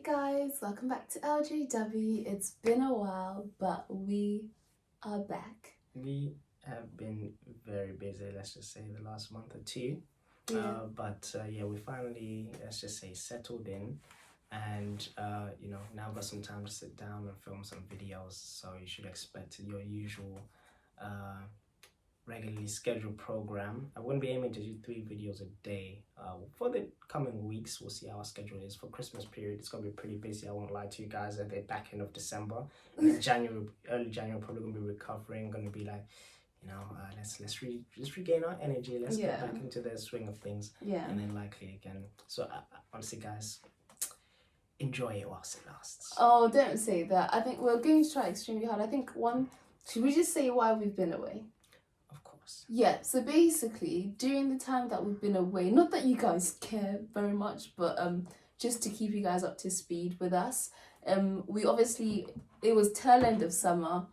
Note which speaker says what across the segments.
Speaker 1: guys, welcome back to L.J.W. It's been a while, but we are back.
Speaker 2: We have been very busy, let's just say the last month or two.
Speaker 1: Yeah.
Speaker 2: But we finally, let's just say, settled in, and now got some time to sit down and film some videos. So you should expect your usual regularly scheduled program. I wouldn't be aiming to do 3 videos a day for the coming weeks. We'll see how our schedule is for Christmas period. It's gonna be pretty busy, I won't lie to you guys. At the back end of December, in January, early January, probably gonna be recovering, gonna be like, let's regain our energy, let's get back into the swing of things, and then likely again. So honestly guys, enjoy it whilst it lasts.
Speaker 1: Oh, don't say that. I think we're going to try extremely hard. I think should we just say why we've been away? Yeah, so basically, during the time that we've been away, not that you guys care very much, but just to keep you guys up to speed with us, we obviously, it was tail end of summer,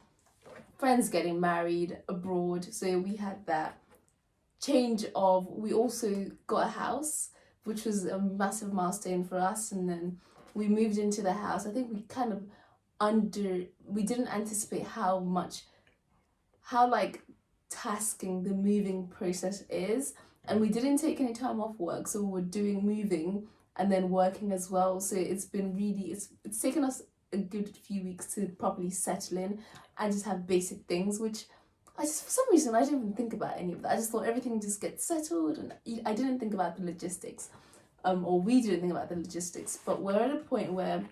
Speaker 1: friends getting married abroad, so we had that change of, we also got a house, which was a massive milestone for us, and then we moved into the house. I think we kind of we didn't anticipate how tasking the moving process is, and we didn't take any time off work, so we were doing moving and then working as well. So it's been really, it's taken us a good few weeks to properly settle in and just have basic things, which for some reason I didn't even think about any of that. I just thought everything just gets settled, and I didn't think about the logistics, or we didn't think about the logistics. But we're at a point where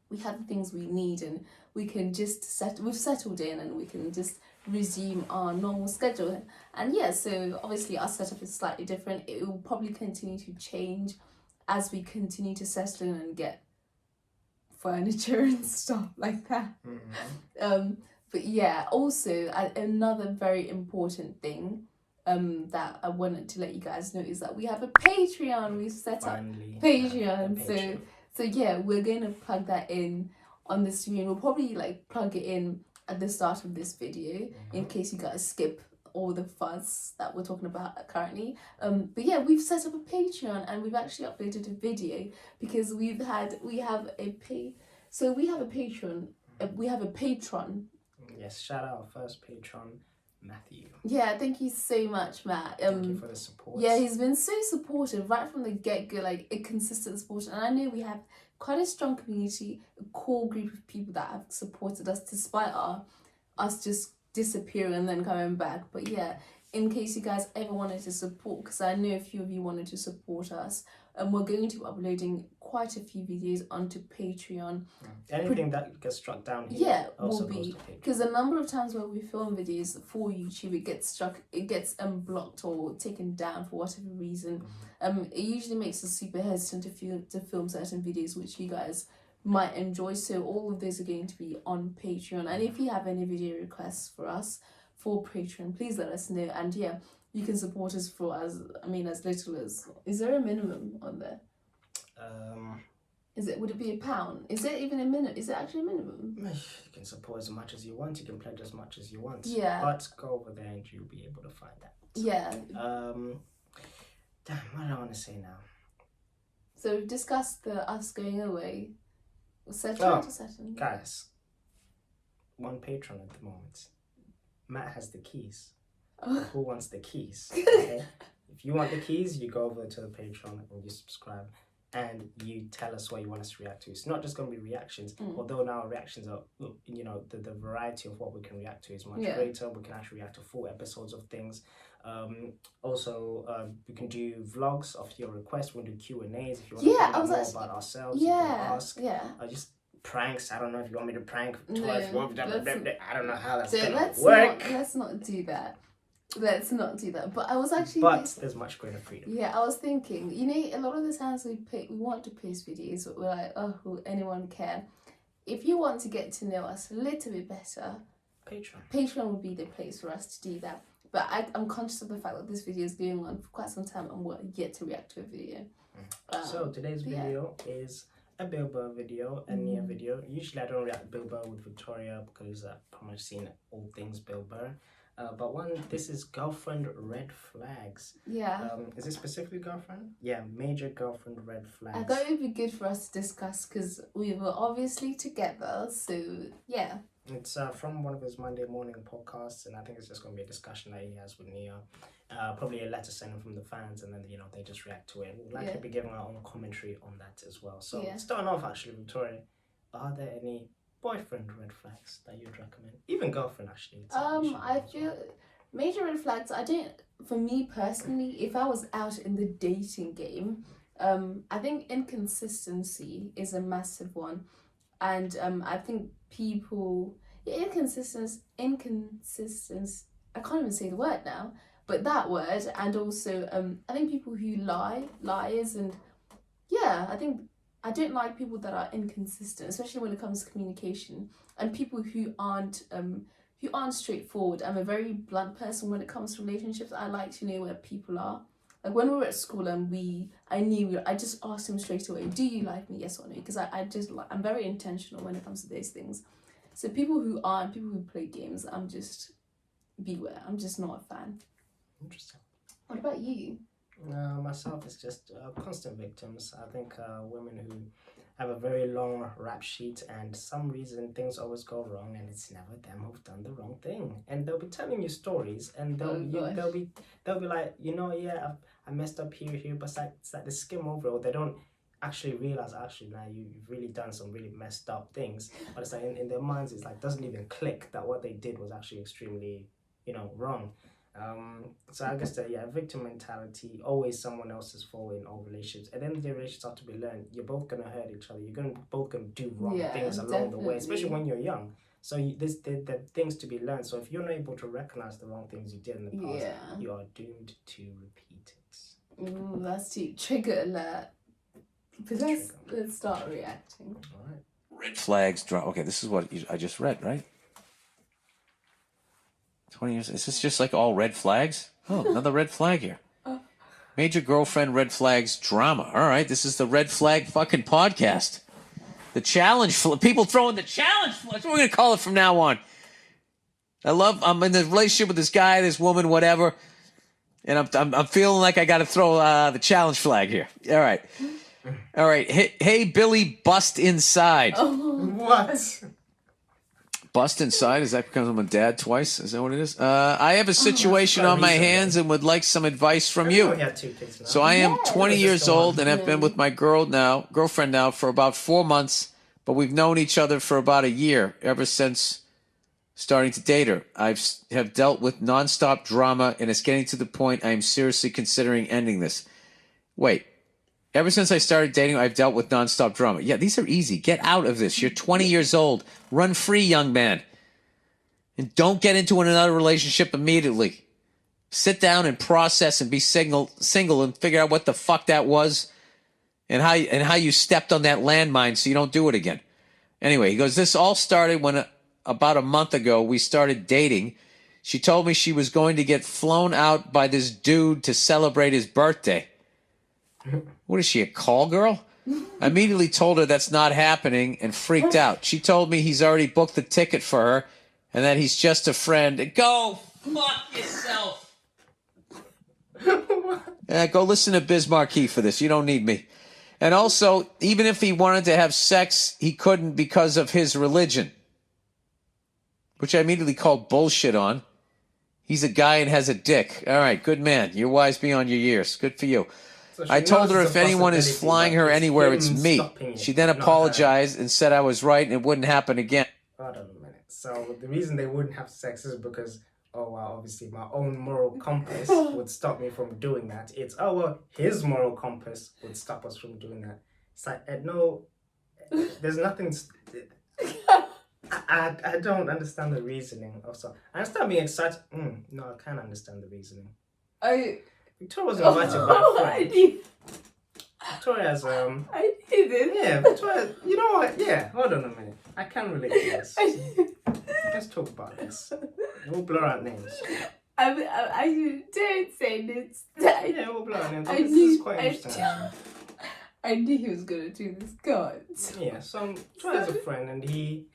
Speaker 1: we have the things we need, and we can just we've settled in, and we can just resume our normal schedule. And so obviously our setup is slightly different. It will probably continue to change as we continue to settle in and get furniture and stuff like that. But also another very important thing that I wanted to let you guys know is that we have a Patreon. We've set up Patreon. So we're going to plug that in on the screen. We'll probably plug it in at the start of this video in case you guys skip all the fuzz that we're talking about currently. But we've set up a Patreon, and we've actually uploaded a video because we have a patron.
Speaker 2: Yes, shout out our first patron, Matthew.
Speaker 1: Yeah, thank you so much, Matt.
Speaker 2: Thank you for the support.
Speaker 1: Yeah, he's been so supportive right from the get-go, like a consistent support. And I know we have quite a strong community, a core group of people that have supported us despite us just disappearing and then coming back. But in case you guys ever wanted to support, because I know a few of you wanted to support us, we're going to be uploading quite a few videos onto Patreon.
Speaker 2: Anything that gets struck down here also
Speaker 1: will be, because a number of times where we film videos for YouTube, it gets blocked or taken down for whatever reason. It usually makes us super hesitant to film certain videos which you guys might enjoy. So all of those are going to be on Patreon. And if you have any video requests for us for Patreon, please let us know. And you can support us for as little as, is there a minimum on there? Would it be £1? Is it even a minimum? Is it actually a minimum?
Speaker 2: You can support as much as you want. You can pledge as much as you want.
Speaker 1: Yeah.
Speaker 2: But go over there and you'll be able to find that.
Speaker 1: Yeah.
Speaker 2: Damn, what do I want to say now?
Speaker 1: So we've discussed us going away.
Speaker 2: Guys, one patron at the moment. Matt has the keys. Who wants the keys? Okay? If you want the keys, you go over to the Patreon and you subscribe, and you tell us what you want us to react to. It's not just going to be reactions, although now reactions are, the variety of what we can react to is much greater. We can actually react to full episodes of things. Also, we can do vlogs of your requests. We can do Q&As if you want to find out more about ourselves. You can ask. Just pranks. I don't know if you want me to prank twice. I don't know how that's going to work.
Speaker 1: Let's not do that. Let's not do that. But I was actually...
Speaker 2: But there's much greater freedom.
Speaker 1: Yeah, I was thinking, a lot of the times we want to post videos, but we're like, oh, will anyone care? If you want to get to know us a little bit better, Patreon would be the place for us to do that. But I'm conscious of the fact that this video is going on for quite some time and we're yet to react to a video.
Speaker 2: So today's video is a Bill Burr video, a Nia video. Usually I don't react to Bill Burr with Victoria because I've pretty much seen all things Bill Burr. But this is girlfriend red flags.
Speaker 1: Yeah.
Speaker 2: Is it specifically girlfriend? Yeah, major girlfriend red flags.
Speaker 1: I thought it would be good for us to discuss because we were obviously together. So yeah.
Speaker 2: It's from one of his Monday morning podcasts, and I think it's just going to be a discussion that he has with Nia. Probably a letter sent from the fans, and then they just react to it. We'll likely be giving our own commentary on that as well. So starting off, actually, Victoria, are there any boyfriend red flags that you'd recommend? Even girlfriend, actually.
Speaker 1: I feel major red flags. I don't. For me personally, if I was out in the dating game, I think inconsistency is a massive one. And I think people inconsistence I can't even say the word now, but that word. And also I think people who liars, and I think I don't like people that are inconsistent, especially when it comes to communication, and people who aren't straightforward. I'm a very blunt person when it comes to relationships. I like to know where people are. Like when we were at school and I just asked him straight away, do you like me, yes or no? Because I'm very intentional when it comes to those things. So people who play games, beware. I'm just not a fan.
Speaker 2: Interesting.
Speaker 1: What about you?
Speaker 2: Myself is just constant victims. I think women who have a very long rap sheet, and some reason things always go wrong, and it's never them who've done the wrong thing. And they'll be telling you stories, and they'll be like, I messed up here, but it's like they skim over it, or they don't actually realize now you've really done some really messed up things. But it's like in their minds, it's like doesn't even click that what they did was actually extremely wrong. So I guess that victim mentality, always someone else's fault in all relationships. And then the relationships have to be learned. You're both gonna hurt each other. You're both gonna do wrong things along the way, especially when you're young. So the things to be learned. So if you're not able to recognize the wrong things you did in the past, you are doomed to repeat it.
Speaker 1: Ooh, that's too trigger alert. But let's start reacting.
Speaker 2: All right.
Speaker 3: Red flags. Okay, this is what I just read, right? 20 years. Is this just like all red flags? Oh, another red flag here. Major girlfriend red flags drama. All right, this is the red flag fucking podcast. The challenge. People throwing the challenge. That's what we're going to call it from now on. I'm in the relationship with this guy, this woman, whatever. And I'm feeling like I got to throw the challenge flag here. All right. Hey, Billy, bust inside.
Speaker 2: What?
Speaker 3: Bust inside? Is that because I'm a dad twice? Is that what it is? I have a situation on my hands and would like some advice from you. So I am 20 years old and have been with my girlfriend now for about 4 months, but we've known each other for about a year, ever since starting to date her. I have dealt with nonstop drama, and it's getting to the point I am seriously considering ending this. Wait. Ever since I started dating, I've dealt with nonstop drama. Yeah, these are easy. Get out of this. You're 20 years old. Run free, young man. And don't get into another relationship immediately. Sit down and process and be single and figure out what the fuck that was and how you stepped on that landmine so you don't do it again. Anyway, he goes, this all started when about a month ago we started dating. She told me she was going to get flown out by this dude to celebrate his birthday. What is she, a call girl? I immediately told her that's not happening and freaked out. She told me he's already booked the ticket for her and that he's just a friend. Go fuck yourself. Go listen to Biz Marquee for this. You don't need me. And also, even if he wanted to have sex, he couldn't because of his religion. Which I immediately called bullshit on. He's a guy and has a dick. All right, good man. You're wise beyond your years. Good for you. So I told her if anyone is flying her anywhere, it's me. She then apologized and said I was right and it wouldn't happen again.
Speaker 2: Hold on a minute. So the reason they wouldn't have sex is because, obviously my own moral compass would stop me from doing that. It's, his moral compass would stop us from doing that. It's like, no, there's nothing... I don't understand the reasoning also. I understand being excited. No, I can't understand the reasoning. Victoria was invited by a friend. Victoria's
Speaker 1: I did it.
Speaker 2: Yeah, Victoria. You know what? Yeah, hold on a minute. I can relate to this. Let's talk about this. We'll blur out names.
Speaker 1: I don't say this.
Speaker 2: Yeah, we'll blur out names. This is quite interesting.
Speaker 1: I knew he was gonna do this. God.
Speaker 2: Yeah, so Victoria's a friend, and he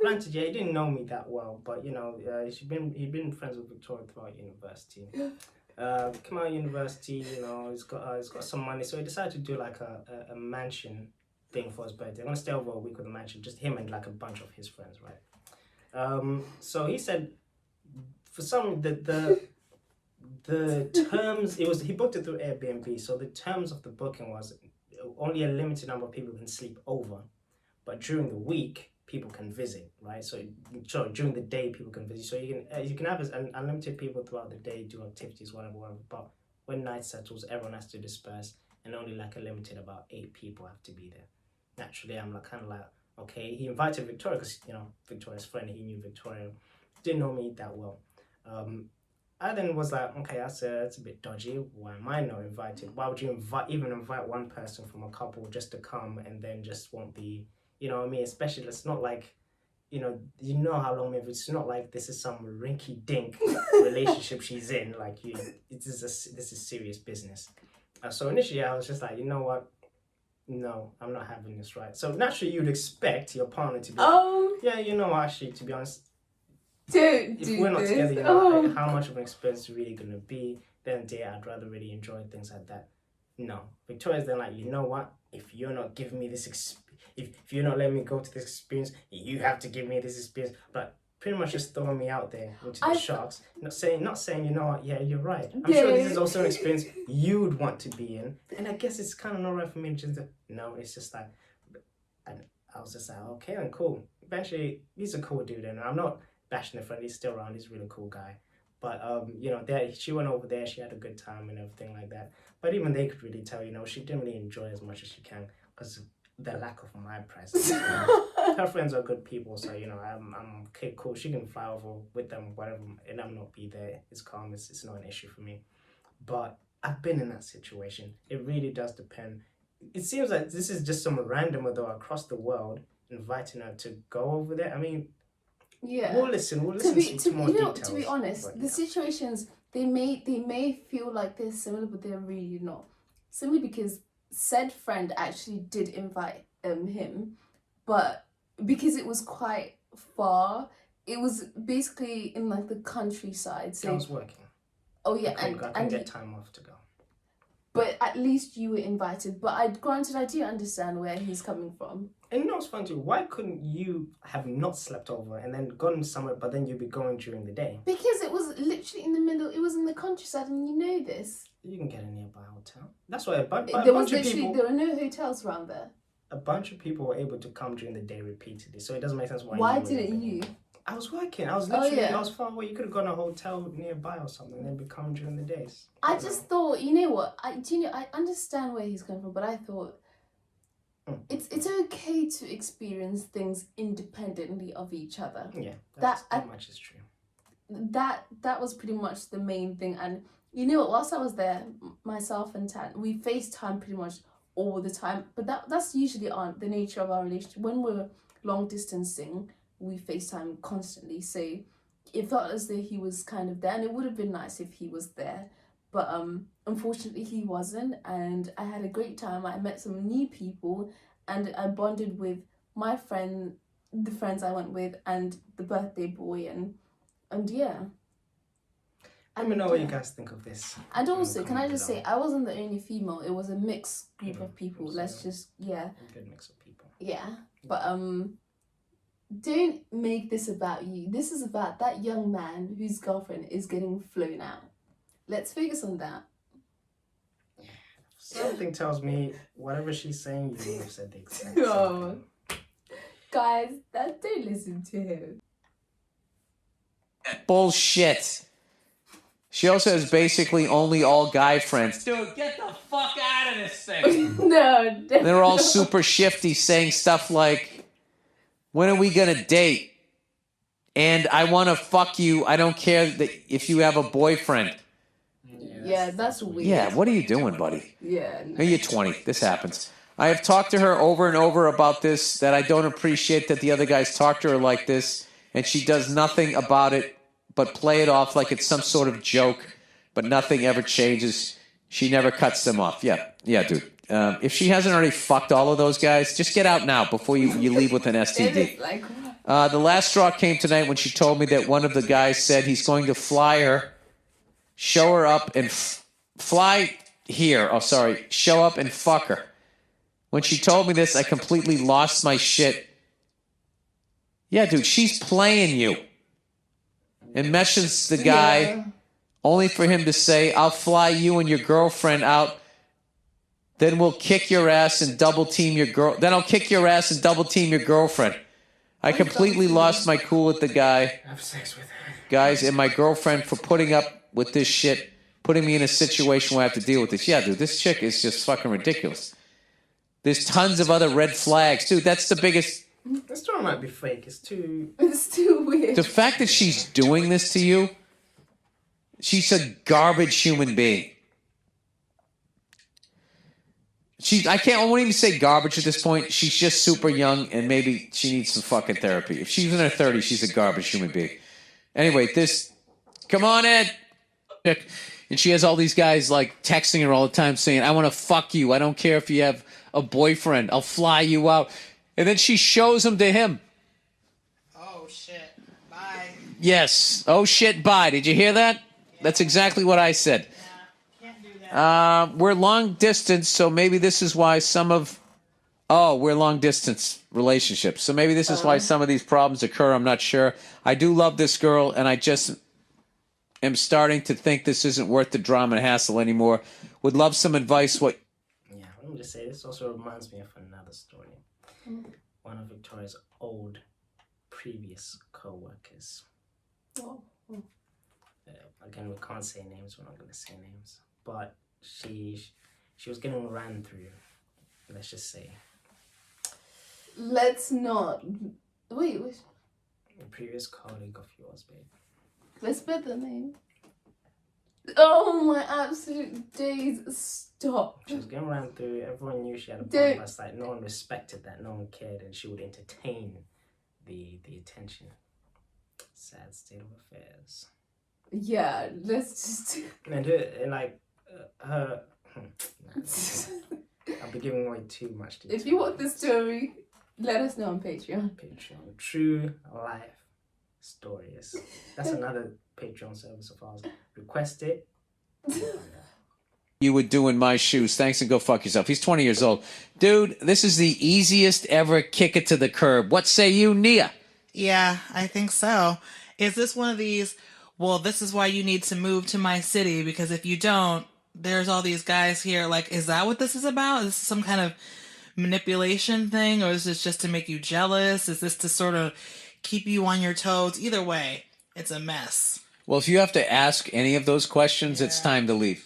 Speaker 2: granted, yeah, he didn't know me that well, but you know, he'd been friends with Victoria throughout university. Came out of university, you know, he's got some money, so he decided to do like a mansion thing for his birthday. I'm gonna stay over a week with the mansion, just him and like a bunch of his friends, right? So he said, for some the terms, he booked it through Airbnb, so the terms of the booking was only a limited number of people can sleep over, but during the week people can visit, right? So during the day people can visit, so you can have unlimited people throughout the day, do activities, whatever, but when night settles everyone has to disperse, and only like a limited about 8 people have to be there. Naturally, I'm like kind of like, okay. He invited Victoria because, you know, Victoria's friend, he knew Victoria, didn't know me that well. I then was like, okay, that's a bit dodgy. Why am I not invited? Why would you even invite one person from a couple just to come and then just won't be, you know what I mean? Especially, it's not like, you know how long it's not like this is some rinky dink relationship she's in. Like, this is serious business. So initially I was just like, you know what? No, I'm not having this, right? So naturally you'd expect your partner to be like, yeah, you know, actually, to be honest, if we're not together, you know, like, how much of an experience is really going to be? Then I'd rather really enjoy things like that. No. Victoria's then like, you know what? If you're not giving me this if you're not letting me go to this experience, you have to give me this experience. But pretty much just throwing me out there into the sharks. Not saying, you know what, yeah, you're right. I'm sure this is also an experience you'd want to be in. And I guess it's kind of not right for me to just, no, it's just like, and I was just like, okay, then cool. Eventually, he's a cool dude, and I'm not bashing the friend, he's still around, he's a really cool guy. But you know, she went over there, she had a good time and everything like that. But even they could really tell, you know, she didn't really enjoy as much as she can because of the lack of my presence. Her friends are good people, so you know, I'm okay, cool. She can fly over with them, whatever, and I'm not be there. It's calm. It's not an issue for me. But I've been in that situation. It really does depend. It seems like this is just some randomer though across the world inviting her to go over there. I mean,
Speaker 1: yeah,
Speaker 2: we'll listen to more details.
Speaker 1: To be honest, the situations they may feel like they're similar, but they're really not. Simply because said friend actually did invite him, but because it was quite far, it was basically in like the countryside. So
Speaker 2: I was working.
Speaker 1: Oh yeah,
Speaker 2: I couldn't get time off to go.
Speaker 1: But at least you were invited. But I do understand where he's coming from.
Speaker 2: And you know what's funny too? Why couldn't you have not slept over and then gone somewhere, but then you'd be going during the day?
Speaker 1: Because it was literally in the middle. It was in the countryside, and you know this.
Speaker 2: You can get a nearby hotel. That's why
Speaker 1: there were no hotels around there.
Speaker 2: A bunch of people were able to come during the day repeatedly, so it doesn't make sense
Speaker 1: why didn't you?
Speaker 2: I was working. I was literally, I was far away. You could have gone to a hotel nearby or something and then become during the days.
Speaker 1: I just thought, you know what? I understand where he's coming from, but I thought it's okay to experience things independently of each other.
Speaker 2: Yeah, that much is true.
Speaker 1: That was pretty much the main thing. And you know what? Whilst I was there, myself and Tan, we FaceTime pretty much all the time. But that's usually the nature of our relationship. When we're long distancing, we FaceTime constantly, so it felt as though he was kind of there, and it would have been nice if he was there, but unfortunately he wasn't, and I had a great time. I met some new people, and I bonded with my friend, the friends I went with, and the birthday boy, and yeah.
Speaker 2: Let me know what you guys think of this.
Speaker 1: And also, can I just say, I wasn't the only female, it was a mixed group of people. Let's just,
Speaker 2: a good mix of people.
Speaker 1: Yeah, but don't make this about you. This is about that young man whose girlfriend is getting flown out. Let's focus on that.
Speaker 2: Something tells me whatever she's saying, you would have said the exact same thing.
Speaker 1: Guys, don't listen to him.
Speaker 3: Bullshit. She also has basically only all guy friends. Dude, get the fuck out of this thing.
Speaker 1: No.
Speaker 3: They're all super shifty, saying stuff like, when are we going to date? And I want to fuck you. I don't care if you have a boyfriend.
Speaker 1: Yeah, that's weird.
Speaker 3: Yeah, what are you doing, buddy?
Speaker 1: Yeah. No.
Speaker 3: You're 20. This happens. I have talked to her over and over about this, that I don't appreciate that the other guys talk to her like this, and she does nothing about it but play it off like it's some sort of joke, but nothing ever changes. She never cuts them off. Yeah, dude. If she hasn't already fucked all of those guys, just get out now before you leave with an STD. The last straw came tonight when she told me that one of the guys said he's going to fly her, show her up, and fly here. Oh, sorry. Show up and fuck her. When she told me this, I completely lost my shit. Yeah, dude, she's playing you. And messages the guy only for him to say, I'll fly you and your girlfriend out. Then we'll kick your ass and double team your girl. Then I'll kick your ass and double team your girlfriend. I completely lost my cool with the guy.
Speaker 2: Have sex with her.
Speaker 3: Guys, and my girlfriend for putting up with this shit, putting me in a situation where I have to deal with this. Yeah, dude, this chick is just fucking ridiculous. There's tons of other red flags. Dude, that's the biggest...
Speaker 2: This story might be fake. It's too
Speaker 1: weird.
Speaker 3: The fact that she's doing this to you, she's a garbage human being. I won't even say garbage at this point. She's just super young and maybe she needs some fucking therapy. If she's in her 30s, she's a garbage human being. Anyway, come on, Ed. And she has all these guys like texting her all the time saying, I want to fuck you. I don't care if you have a boyfriend. I'll fly you out. And then she shows them to him.
Speaker 4: Oh, shit. Bye.
Speaker 3: Yes. Oh, shit, bye. Did you hear that? That's exactly what I said.
Speaker 4: Yeah, can't do that.
Speaker 3: We're long distance, so maybe this is why we're long distance relationships. So maybe this is why some of these problems occur. I'm not sure. I do love this girl, and I just am starting to think this isn't worth the drama and hassle anymore. Would love some advice.
Speaker 2: Yeah, let me just say, this also reminds me of another story. One of Victoria's old previous co-workers.
Speaker 1: Oh.
Speaker 2: Again, we can't say names. We're not going to say names. But she was getting ran through. Let's just say.
Speaker 1: Let's not. Wait.
Speaker 2: A previous colleague of yours, babe.
Speaker 1: Let's bet the name. Oh my absolute days! Stop.
Speaker 2: She was getting ran through. Everyone knew she had a problem. But like no one respected that. No one cared, and she would entertain the attention. Sad state of affairs.
Speaker 1: Yeah, let's just.
Speaker 2: And like her. I'll be giving away too much detail.
Speaker 1: If you want the story, let us know on Patreon.
Speaker 2: True life stories. That's another Patreon service of ours. Request it.
Speaker 3: You would do in my shoes. Thanks and go fuck yourself. He's 20 years old. Dude, this is the easiest ever kick it to the curb. What say you, Nia?
Speaker 4: Yeah, I think so. Is this one of these, well, this is why you need to move to my city, because if you don't, there's all these guys here. Like, is that what this is about? Is this some kind of manipulation thing, or is this just to make you jealous? Is this to sort of keep you on your toes? Either way, it's a mess.
Speaker 3: Well, if you have to ask any of those questions, it's time to leave.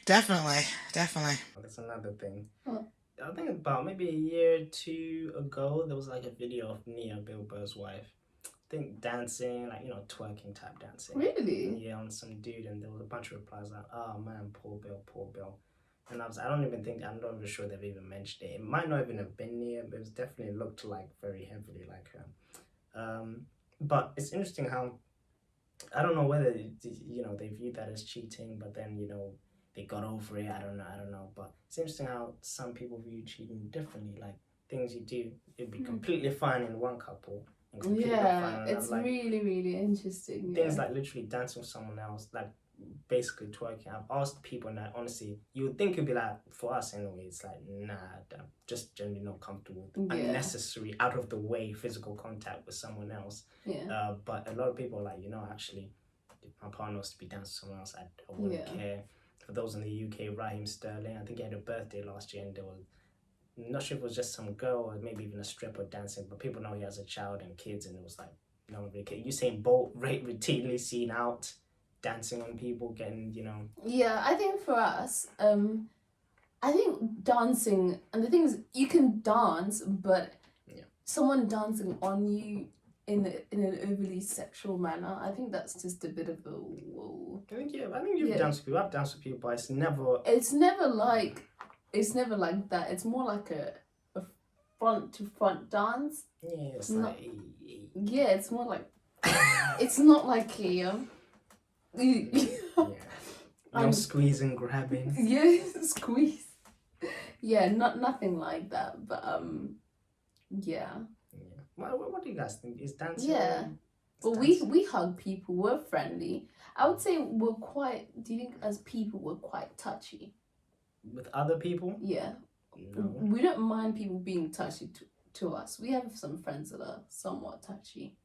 Speaker 4: Definitely.
Speaker 2: That's another thing. I think about maybe a year or two ago, there was like a video of Nia, Bill Burr's wife. I think dancing, like, twerking type dancing.
Speaker 1: Really?
Speaker 2: Yeah, on some dude, and there was a bunch of replies like, oh man, poor Bill. And I'm not even sure they've even mentioned it. It might not even have been Nia, but it was definitely looked like very heavily like her. But it's interesting how, I don't know whether, they viewed that as cheating, but then, they got over it. I don't know. But it's interesting how some people view cheating differently. Like, things you do, it'd be completely fine in one couple. And completely fine in
Speaker 1: it's
Speaker 2: another. Like,
Speaker 1: really, really interesting.
Speaker 2: things like literally dancing with someone else, like basically twerking. I've asked people, and honestly, you would think it'd be like, for us anyway, it's like, nah, I'm just generally not comfortable with unnecessary, out of the way physical contact with someone else.
Speaker 1: Yeah.
Speaker 2: But a lot of people are like, actually, if my partner was to be dancing with someone else, I wouldn't care. For those in the UK, Raheem Sterling, I think he had a birthday last year, and there was, I'm not sure if it was just some girl or maybe even a stripper dancing, but people know he has a child and kids, and it was like, no one really cares. Usain Bolt routinely seen out dancing on people, getting,
Speaker 1: Yeah, I think for us, I think dancing, and the thing is, you can dance, but someone dancing on you in an overly sexual manner, I think that's just a bit of a whoa.
Speaker 2: I think you've danced with people. I've danced with people, but it's never like that. It's more like a front to front dance. Yeah, it's
Speaker 1: it's more like it's not like
Speaker 2: no squeezing, grabbing.
Speaker 1: Yeah, squeeze. Yeah, nothing like that. But yeah.
Speaker 2: What do you guys think? Is dancing?
Speaker 1: Yeah. Well, we hug people. We're friendly. I would say we're quite. Do you think as people we're quite touchy?
Speaker 2: With other people?
Speaker 1: Yeah.
Speaker 2: No.
Speaker 1: We don't mind people being touchy to us. We have some friends that are somewhat touchy.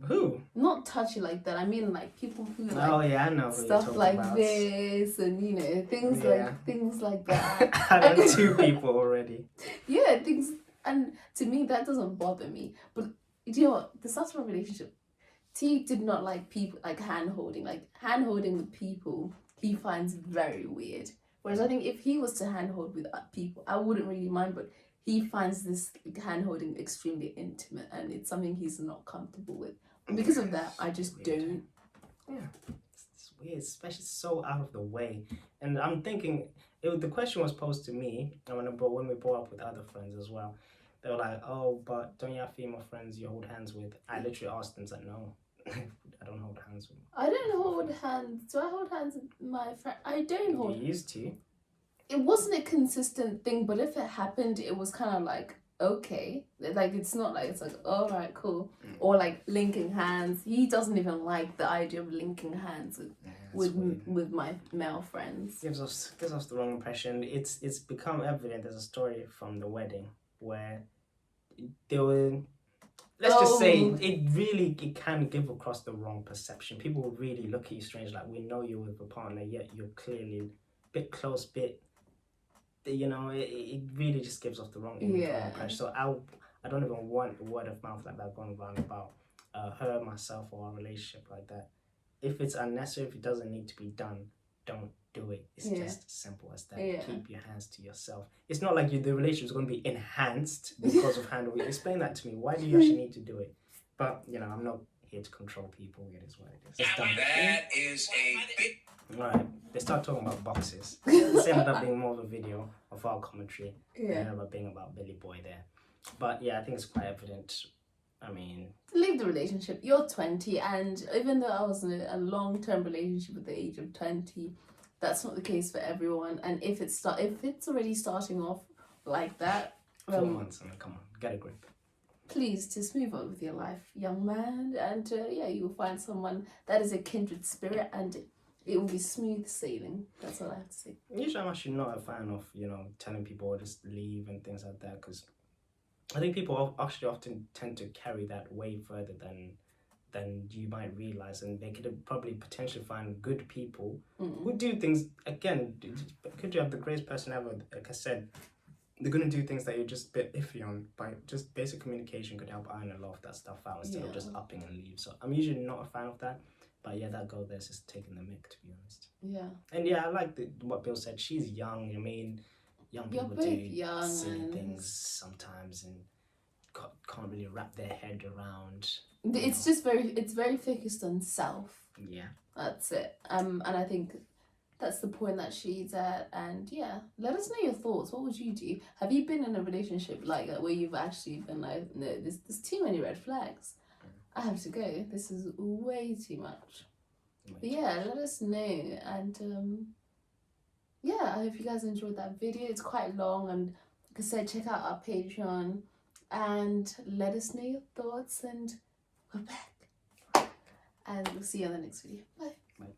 Speaker 2: Who?
Speaker 1: Not touchy like that. I mean like people who like
Speaker 2: Oh yeah, I know who
Speaker 1: stuff
Speaker 2: you're
Speaker 1: like
Speaker 2: about.
Speaker 1: this and things like that.
Speaker 2: I know 2 people already.
Speaker 1: Yeah, things, and to me that doesn't bother me. But you know what? The start of a relationship, T did not like people like hand holding. Like hand holding with people, he finds very weird. Whereas I think if he was to hand hold with people, I wouldn't really mind. But he finds this hand holding extremely intimate, and it's something he's not comfortable with. And because of that, I just don't.
Speaker 2: Yeah, it's weird, especially so out of the way. And I'm thinking, the question was posed to me, and when we brought up with other friends as well, they were like, "Oh, but don't you have female friends you hold hands with?" I literally asked them, like, "No, I don't hold hands with."
Speaker 1: I don't hold hands. Do I hold hands with my friend? I don't hold.
Speaker 2: You used to.
Speaker 1: It wasn't a consistent thing, but if it happened, it was kind of like, okay. Like, it's not like, it's like, all right, cool. Or like linking hands. He doesn't even like the idea of linking hands with my male friends.
Speaker 2: Gives us the wrong impression. It's become evident. There's a story from the wedding where they were, let's just say it can give across the wrong perception. People will really look at you strange, like, we know you're with a partner, yet you're clearly a bit close, it really just gives off the wrong image, wrong impression. So I don't even want word of mouth like that going around about her, myself, or our relationship like that. If it's unnecessary, if it doesn't need to be done, don't do it. It's just as simple as that. Keep your hands to yourself. It's not like the relationship is going to be enhanced because of handling. Explain that to me. Why do you actually need to do it? But I'm not here to control people. It is what it is.
Speaker 3: That is a big.
Speaker 2: Right. They start talking about boxes. This ended up being more of a video of our commentary. It ended up being about Billy Boy there. But yeah, I think it's quite evident. I mean,
Speaker 1: leave the relationship. You're 20, and even though I was in a long-term relationship at the age of 20, that's not the case for everyone. And if it's already starting off like that,
Speaker 2: 4 months, I mean, come on, get a grip.
Speaker 1: Please just move on with your life, young man, and you will find someone that is a kindred spirit, and it will be smooth sailing. That's all I have to say.
Speaker 2: Usually, I'm actually not a fan of telling people just leave and things like that, because I think people actually often tend to carry that way further than you might realize, and they could probably potentially find good people who do things. Again, could you have the greatest person ever? Like I said, they're gonna do things that you're just a bit iffy on. By just basic communication could help iron a lot of that stuff out instead of just upping and leave. So I'm usually not a fan of that. But yeah, that girl there's just taking the mick, to be honest.
Speaker 1: Yeah.
Speaker 2: And yeah, I like what Bill said. She's young. I mean, young people do silly things sometimes and can't really wrap their head around.
Speaker 1: It's just very focused on self.
Speaker 2: Yeah.
Speaker 1: That's it. And I think that's the point that she's at. And yeah, let us know your thoughts. What would you do? Have you been in a relationship like that where you've actually been like, no, there's too many red flags. I have to go. This is way too much. But yeah, let us know. And I hope you guys enjoyed that video. It's quite long, and like I said, check out our Patreon and let us know your thoughts. And we're back. And we'll see you on the next video. Bye.